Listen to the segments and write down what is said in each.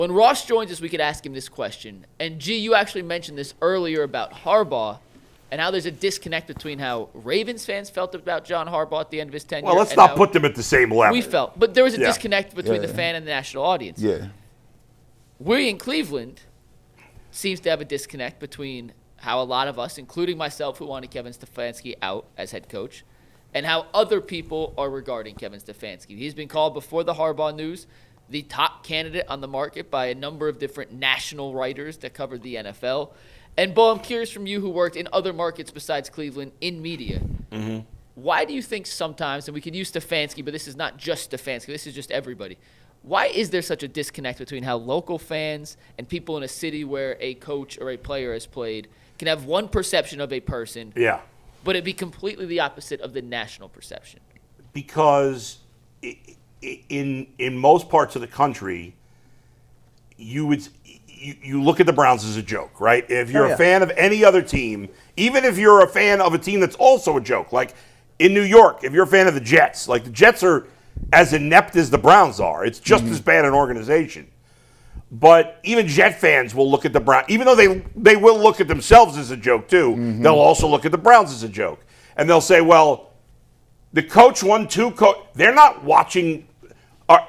When Ross joins us, we could ask him this question. And, G, you actually mentioned this earlier about Harbaugh and how there's a disconnect between how Ravens fans felt about John Harbaugh at the end of his tenure. Well, let's not put them at the same level. We felt. But there was a disconnect between the fan and the national audience. Yeah. We in Cleveland seems to have a disconnect between how a lot of us, including myself who wanted Kevin Stefanski out as head coach, and how other people are regarding Kevin Stefanski. He's been called, before the Harbaugh news, the top candidate on the market by a number of different national writers that covered the NFL. And, Bo, I'm curious from you who worked in other markets besides Cleveland in media. Mm-hmm. Why do you think sometimes, and we could use Stefanski, but this is not just Stefanski, this is just everybody. Why is there such a disconnect between how local fans and people in a city where a coach or a player has played can have one perception of a person, but it be completely the opposite of the national perception? Because in most parts of the country, you look at the Browns as a joke, right? If you're a fan of any other team, even if you're a fan of a team that's also a joke, like in New York, if you're a fan of the Jets, like the Jets are as inept as the Browns are. It's just as bad an organization. But even Jet fans will look at the Browns, even though they will look at themselves as a joke too, they'll also look at the Browns as a joke. And they'll say, well, the coach won two. They're not watching.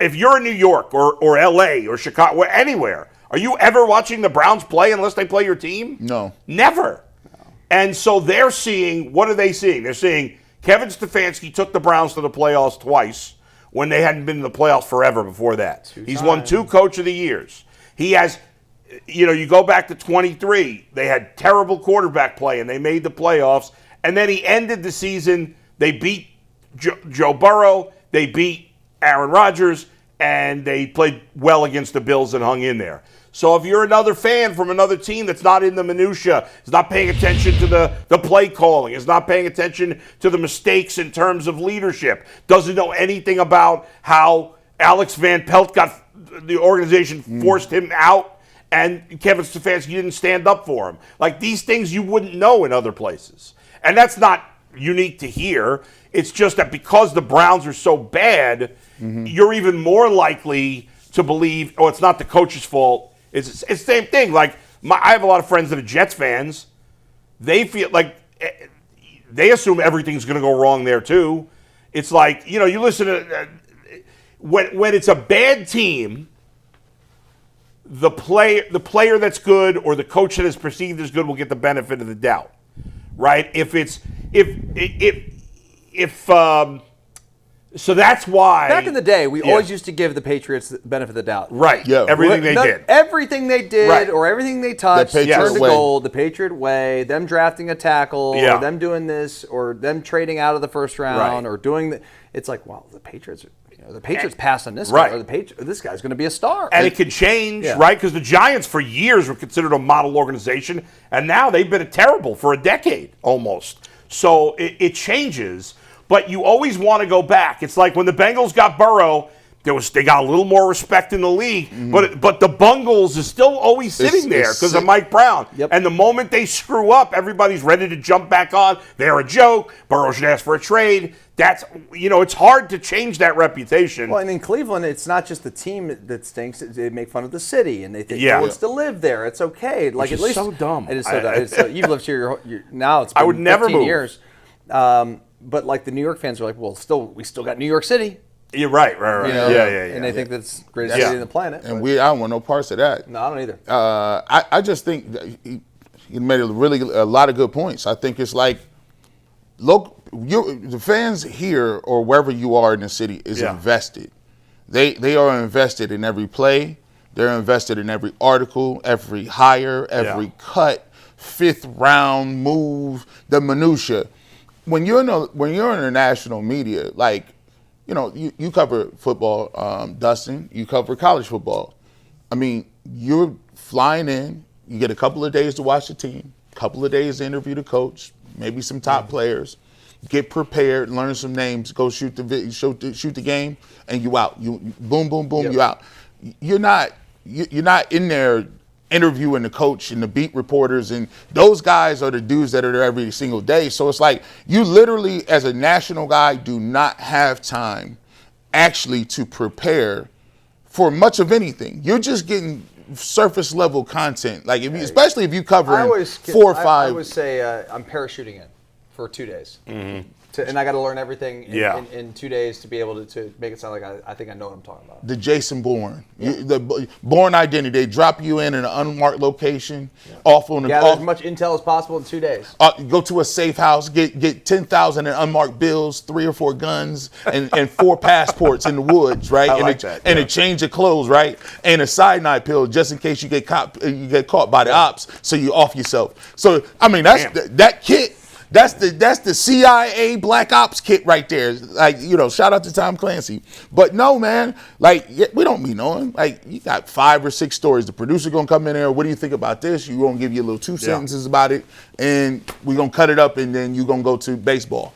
If you're in New York or L.A. or Chicago, anywhere, are you ever watching the Browns play unless they play your team? No. Never. No. And so they're seeing, what are they seeing? They're seeing Kevin Stefanski took the Browns to the playoffs twice when they hadn't been in the playoffs forever before that. He's won 2 Coach of the Years. He has, you go back to 23, they had terrible quarterback play and they made the playoffs. And then he ended the season, they beat Joe Burrow, they beat Aaron Rodgers, and they played well against the Bills and hung in there. So if you're another fan from another team that's not in the minutia, is not paying attention to the play calling, is not paying attention to the mistakes in terms of leadership, doesn't know anything about how Alex Van Pelt the organization forced him out, and Kevin Stefanski didn't stand up for him. Like, these things you wouldn't know in other places. And that's not unique to here. It's just that because the Browns are so bad, you're even more likely to believe, oh, it's not the coach's fault. It's the same thing. Like, I have a lot of friends that are Jets fans. They feel like they assume everything's going to go wrong there too. It's like, you listen to when it's a bad team, the player that's good or the coach that is perceived as good will get the benefit of the doubt, right? So that's why. Back in the day, we always used to give the Patriots the benefit of the doubt. Right. Yeah. Everything they did. Everything they did or everything they touched turned to way. gold. The Patriot way, them drafting a tackle, or them doing this, or them trading out of the first round, or doing the. It's like, wow, the Patriots passed on this guy, or this guy's going to be a star. And it could change, right? Because the Giants for years were considered a model organization, and now they've been terrible for a decade almost. So it changes. But you always want to go back. It's like when the Bengals got Burrow, they got a little more respect in the league. But the Bungles is still always sitting there because of Mike Brown. And the moment they screw up, everybody's ready to jump back on. They're a joke. Burrow should ask for a trade. That's it's hard to change that reputation. Well, and in Cleveland, it's not just the team that stinks. They make fun of the city, and they think no one's to live there. It's okay. Like, Which at least so dumb. It is so dumb. You've lived here now. It's been I would never 15 move. years. But like the New York fans are like, well, we still got New York City. You're right. Yeah. And they think that's the greatest city on the planet. And I don't want no parts of that. No, I don't either. I just think that he made a lot of good points. I think it's like, the fans here or wherever you are in the city is invested. They are invested in every play. They're invested in every article, every hire, every cut, 5th round move, the minutia. When you're in the national media, like, you cover football, Dustin, you cover college football. I mean, you're flying in, you get a couple of days to watch the team, a couple of days to interview the coach, maybe some top players, get prepared, learn some names, go shoot the game, and you out. You boom, boom, boom, you out. You're not in there interviewing the coach and the beat reporters, and those guys are the dudes that are there every single day. So it's like you literally, as a national guy, do not have time actually to prepare for much of anything. You're just getting surface level content. Like especially if you cover 4 or 5. I always say I'm parachuting in for 2 days. Mm-hmm. And I got to learn everything in 2 days to be able to make it sound like I think I know what I'm talking about. The Jason Bourne, the Bourne identity. They drop you in an unmarked location, off on gather as much intel as possible in 2 days. Go to a safe house, get 10,000 in unmarked bills, 3 or 4 guns, and 4 passports in the woods, right? And a change of clothes, right? And a cyanide pill just in case you get caught by the ops, so you off yourself. So I mean that kit. That's the CIA Black Ops kit right there. Like, shout out to Tom Clancy. But no, man, like, we don't be knowing. Like, you got 5 or 6 stories. The producer going to come in there. What do you think about this? You going to give you a little 2 sentences about it. And we going to cut it up, and then you going to go to baseball.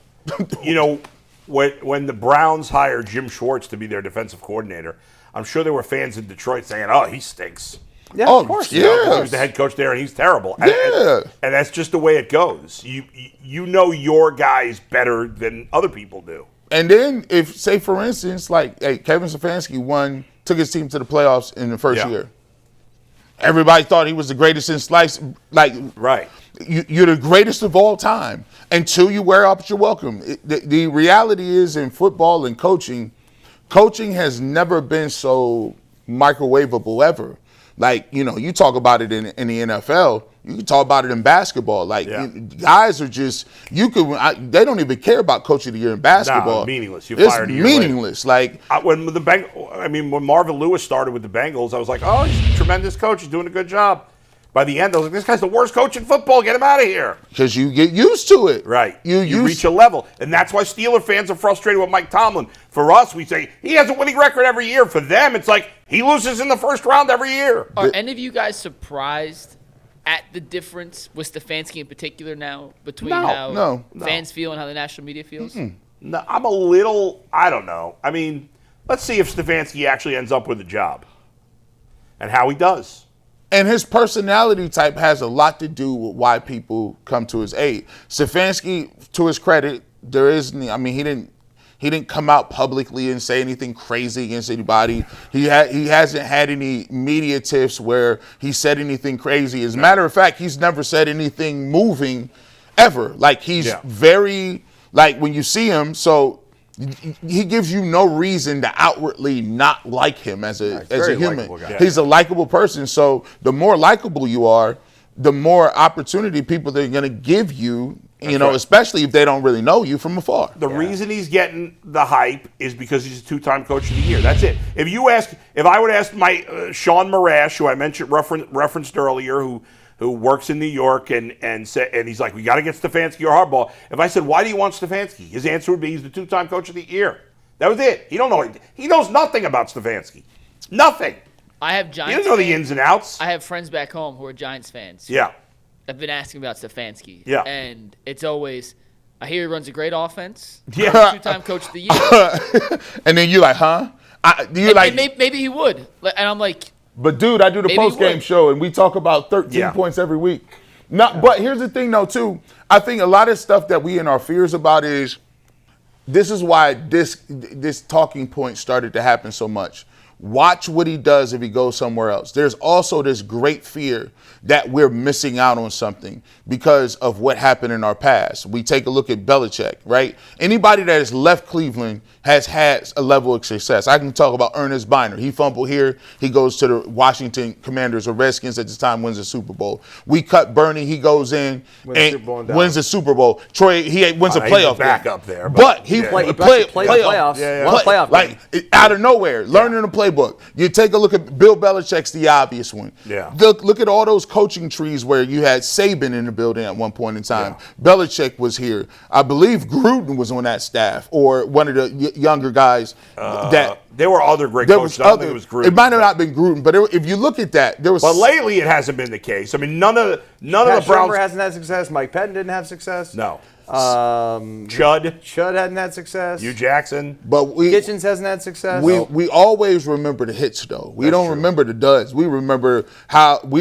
When the Browns hired Jim Schwartz to be their defensive coordinator, I'm sure there were fans in Detroit saying, oh, he stinks. Yeah, of course. Yeah, he's the head coach there, and he's terrible. And that's just the way it goes. You know your guys better than other people do. And then if, say, for instance, like Kevin Stefanski took his team to the playoffs in the first year. Everybody thought he was the greatest in slice. Like, right. You're the greatest of all time until you wear out your welcome. The reality is in football and coaching has never been so microwavable ever. Like, you talk about it in the NFL, you can talk about it in basketball. Like, guys are just, they don't even care about coach of the year in basketball. No, meaningless. It's meaningless. Like, when Marvin Lewis started with the Bengals, I was like, oh, he's a tremendous coach. He's doing a good job. By the end, I was like, this guy's the worst coach in football. Get him out of here. Because you get used to it. Right. You reach a level. And that's why Steeler fans are frustrated with Mike Tomlin. For us, we say, he has a winning record every year. For them, it's like, he loses in the first round every year. Are any of you guys surprised at the difference with Stefanski in particular now between how fans feel and how the national media feels? No, I'm a little, I don't know. I mean, let's see if Stefanski actually ends up with a job and how he does. And his personality type has a lot to do with why people come to his aid. Stefanski, to his credit, he didn't come out publicly and say anything crazy against anybody. He hasn't had any media tiffs where he said anything crazy. As a matter of fact, he's never said anything moving ever. Like, he's very, like, when you see him, so he gives you no reason to outwardly not like him as a human. He's a likable person. So the more likable you are, the more opportunity people are going to give you, especially if they don't really know you from afar. The reason he's getting the hype is because he's a 2-time coach of the year. That's it. If I would ask my Sean Marash, who I mentioned referenced earlier, who works in New York and he's like, we got to get Stefanski or Harbaugh. If I said, why do you want Stefanski? His answer would be, he's the 2-time coach of the year. That was it. He knows nothing about Stefanski. Nothing. I have Giants. He doesn't know the ins and outs. I have friends back home who are Giants fans. Yeah. I've been asking about Stefanski. Yeah. And it's always, I hear he runs a great offense. Yeah. 2-time coach of the year. And then you're like, huh? Maybe he would. And I'm like, but dude, I do the post-game show, and we talk about 13 points every week. But here's the thing, though, too. I think a lot of stuff that we in our fears about is, this is why this talking point started to happen so much. Watch what he does if he goes somewhere else. There's also this great fear that we're missing out on something because of what happened in our past. We take a look at Belichick, right? Anybody that has left Cleveland has had a level of success. I can talk about Ernest Biner. He fumbled here. He goes to the Washington Commanders or Redskins at the time, wins the Super Bowl. We cut Bernie. He goes in and wins the Super Bowl. Troy, he wins a playoff back game. Up there. But he played playoffs. One playoff like out of nowhere, learning the playbook. You take a look at Bill Belichick's the obvious one. Yeah. Look at all those coaching trees where you had Saban in the building at one point in time. Yeah. Belichick was here. I believe Gruden was on that staff, or one of the younger guys. There were other great coaches. I don't think it was Gruden. It might have not been Gruden, but if you look at that, there was. But lately, it hasn't been the case. I mean, none of the Browns. Shermer hasn't had success. Mike Pettin didn't have success. No. Chud hadn't had success. Hugh Jackson. But Kitchens hasn't had success. We always remember the hits, though. We don't remember the duds. We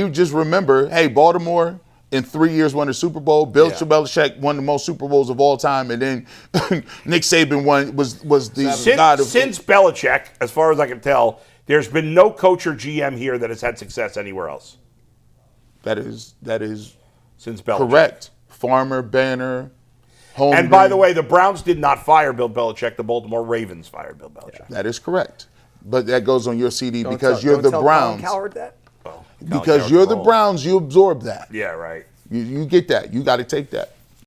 just remember, hey, Baltimore in 3 years won the Super Bowl. Bill Belichick won the most Super Bowls of all time, and then Nick Saban was the god of. Since Belichick, as far as I can tell, There's been no coach or GM here that has had success anywhere else. That is Since Belichick. correct. Farmer, Banner, Holmgren. And by the way, the Browns did not fire Bill Belichick. The Baltimore Ravens fired Bill Belichick. That is correct. But that goes on your CD Don't because tell- you're don't the tell Browns. Colin Cowherd that. Well, Because you're the Browns, you absorb that. Yeah, right. You get that. You got to take that.